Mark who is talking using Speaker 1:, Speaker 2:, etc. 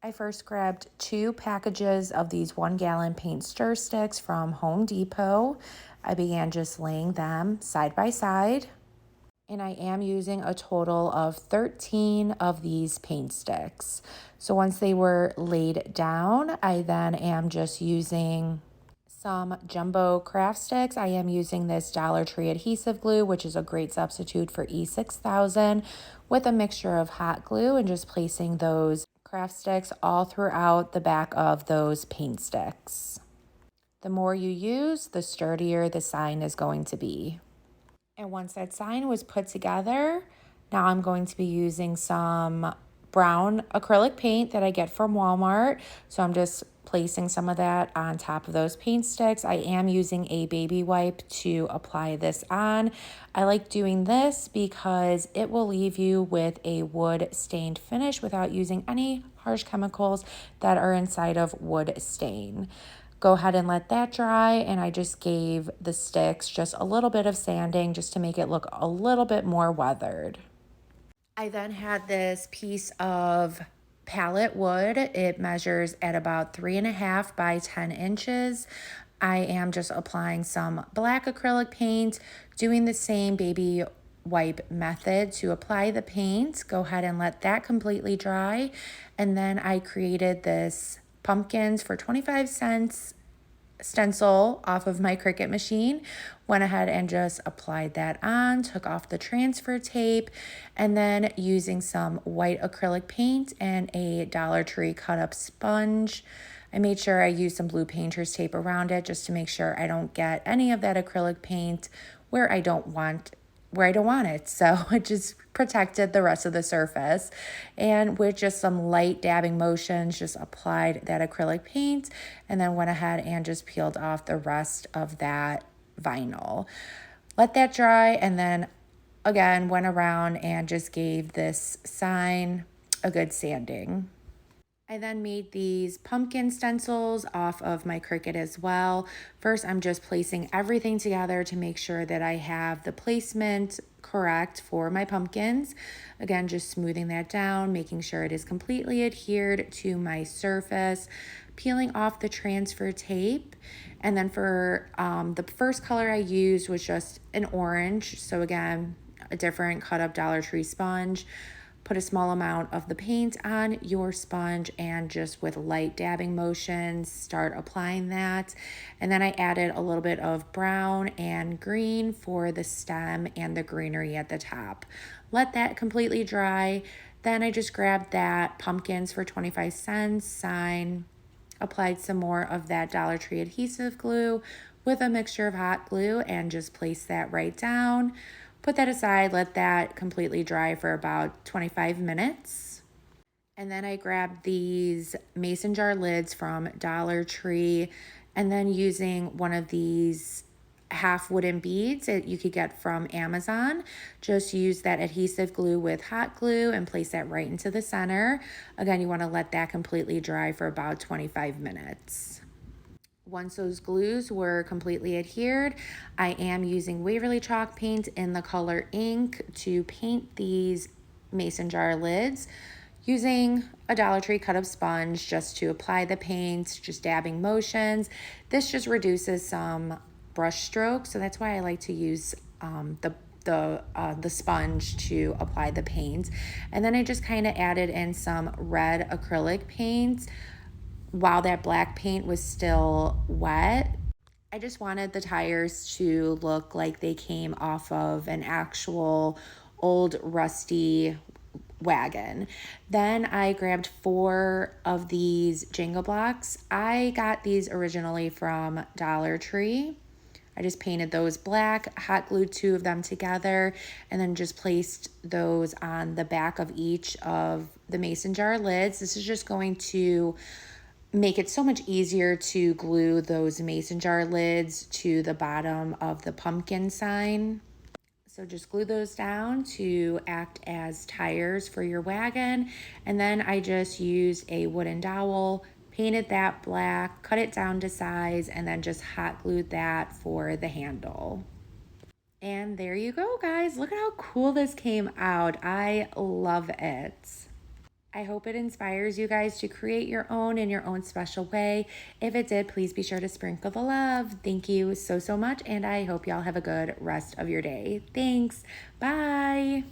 Speaker 1: I first grabbed 2 packages of these 1 gallon paint stir sticks from Home Depot. I began just laying them side by side, and I am using a total of 13 of these paint sticks. So once they were laid down, I then am just using some jumbo craft sticks. I am using this Dollar Tree adhesive glue, which is a great substitute for E6000, with a mixture of hot glue and just placing those craft sticks all throughout the back of those paint sticks. The more you use, the sturdier the sign is going to be. And once that sign was put together, now I'm going to be using some brown acrylic paint that I get from Walmart. So I'm just placing some of that on top of those paint sticks. I am using a baby wipe to apply this on. I like doing this because it will leave you with a wood stained finish without using any harsh chemicals that are inside of wood stain. Go ahead and let that dry, and I just gave the sticks just a little bit of sanding just to make it look a little bit more weathered. I then had this piece of pallet wood. It measures at about 3.5 by 10 inches. I am just applying some black acrylic paint, doing the same baby wipe method to apply the paint. Go ahead and let that completely dry. And then I created this pumpkins for 25 cents stencil off of my Cricut machine. Went ahead and just applied that on, took off the transfer tape, and then using some white acrylic paint and a Dollar Tree cut up sponge, I made sure I used some blue painter's tape around it just to make sure I don't get any of that acrylic paint where I don't want it. So it just protected the rest of the surface. And with just some light dabbing motions, just applied that acrylic paint and then went ahead and just peeled off the rest of that vinyl. Let that dry, and then again went around and just gave this sign a good sanding. I then made these pumpkin stencils off of my Cricut as well. First, I'm just placing everything together to make sure that I have the placement correct for my pumpkins. Again, just smoothing that down, making sure it is completely adhered to my surface, peeling off the transfer tape. And then for the first color I used was just an orange. So again, a different cut up Dollar Tree sponge. Put a small amount of the paint on your sponge and just with light dabbing motions, start applying that. And then I added a little bit of brown and green for the stem and the greenery at the top. Let that completely dry. Then I just grabbed that pumpkins for 25 cents sign, applied some more of that Dollar Tree adhesive glue with a mixture of hot glue and just placed that right down. Put that aside, let that completely dry for about 25 minutes. And then I grabbed these mason jar lids from Dollar Tree, and then using one of these half wooden beads that you could get from Amazon, just use that adhesive glue with hot glue and place that right into the center. Again, you want to let that completely dry for about 25 minutes. Once those glues were completely adhered, I am using Waverly chalk paint in the color ink to paint these mason jar lids, using a Dollar Tree cut up sponge just to apply the paint, just dabbing motions. This just reduces some brush strokes, so that's why I like to use the sponge to apply the paint. And then I just kind of added in some red acrylic paint while that black paint was still wet. I just wanted the tires to look like they came off of an actual old rusty wagon. Then I grabbed 4 of these Jenga blocks. I got these originally from Dollar Tree. I just painted those black, hot glued 2 of them together, and then just placed those on the back of each of the mason jar lids. This is just going to make it so much easier to glue those mason jar lids to the bottom of the pumpkin sign. So just glue those down to act as tires for your wagon. And then I just used a wooden dowel, painted that black, cut it down to size, and then just hot glued that for the handle. And there you go, guys. Look at how cool this came out. I love it. I hope it inspires you guys to create your own in your own special way. If it did, please be sure to sprinkle the love. Thank you so, so much. And I hope y'all have a good rest of your day. Thanks. Bye.